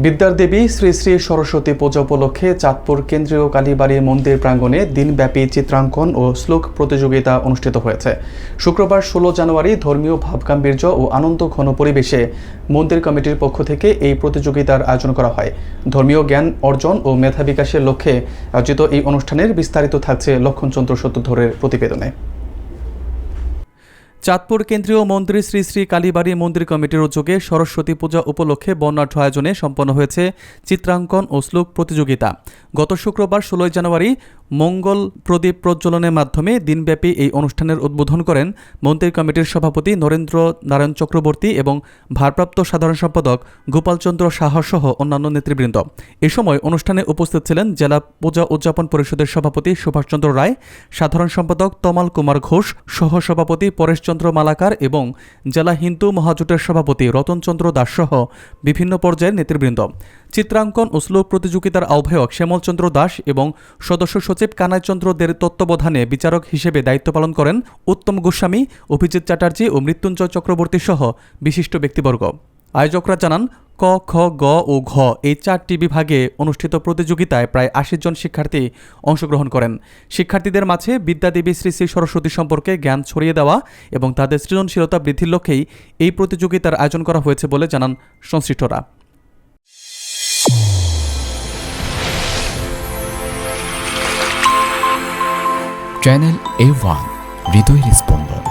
বিদ্যার দেবী শ্রী শ্রী সরস্বতী পূজা উপলক্ষে চাঁদপুর কেন্দ্রীয় কালীবাড়ি মন্দির প্রাঙ্গণে দিনব্যাপী চিত্রাঙ্কন ও শ্লোক প্রতিযোগিতা অনুষ্ঠিত হয়েছে। শুক্রবার ১৬ জানুয়ারি ধর্মীয় ভাবগাম্ভীর্য ও আনন্দঘন পরিবেশে মন্দির কমিটির পক্ষ থেকে এই প্রতিযোগিতার আয়োজন করা হয়। ধর্মীয় জ্ঞান অর্জন ও মেধা বিকাশের লক্ষ্যে আয়োজিত এই অনুষ্ঠানের বিস্তারিত থাকছে লক্ষণচন্দ্র সূত্রধরের প্রতিবেদনে। চাঁদপুর কেন্দ্রীয় মন্দির শ্রী শ্রী কালীবাড়ি মন্দির কমিটির উদ্যোগে সরস্বতী পূজা উপলক্ষে বর্ণাঢ্য আয়োজনে সম্পন্ন হয়েছে চিত্রাঙ্কন ও শ্লোক প্রতিযোগিতা। গত শুক্রবার ১৬ জানুয়ারি মঙ্গল প্রদীপ প্রজ্বলনের মাধ্যমে দিনব্যাপী এই অনুষ্ঠানের উদ্বোধন করেন মন্দির কমিটির সভাপতি নরেন্দ্র নারায়ণ চক্রবর্তী এবং ভারপ্রাপ্ত সাধারণ সম্পাদক গোপালচন্দ্র সাহা সহ অন্যান্য নেতৃবৃন্দ। এ সময় অনুষ্ঠানে উপস্থিত ছিলেন জেলা পূজা উদযাপন পরিষদের সভাপতি সুভাষচন্দ্র রায়, সাধারণ সম্পাদক তমাল কুমার ঘোষ, সহ সভাপতি পরেশচন্দ্র মালাকার এবং জেলা হিন্দু মহাজোটের সভাপতি রতনচন্দ্র দাস সহ বিভিন্ন পর্যায়ের নেতৃবৃন্দ। চিত্রাঙ্কন ও শ্লোক প্রতিযোগিতার আহ্বায়ক শ্যামলচন্দ্র দাস এবং সদস্য সচিব কানাইচন্দ্র দের তত্ত্বাবধানে বিচারক হিসেবে দায়িত্ব পালন করেন উত্তম গোস্বামী, অভিজিৎ চ্যাটার্জি ও মৃত্যুঞ্জয় চক্রবর্তী সহ বিশিষ্ট ব্যক্তিবর্গ। আয়োজকরা জানান, ক, খ, গ ও ঘ এই 4টি বিভাগে অনুষ্ঠিত প্রতিযোগিতায় প্রায় 80 জন শিক্ষার্থী অংশগ্রহণ করেন। শিক্ষার্থীদের মাঝে বিদ্যাদেবী শ্রী শ্রী সরস্বতী সম্পর্কে জ্ঞান ছড়িয়ে দেওয়া এবং তাদের সৃজনশীলতা বৃদ্ধির লক্ষ্যেই এই প্রতিযোগিতার আয়োজন করা হয়েছে বলে জানান সংশ্লিষ্টরা। চ্যানেল A1 হৃদয়ের স্পন্দন।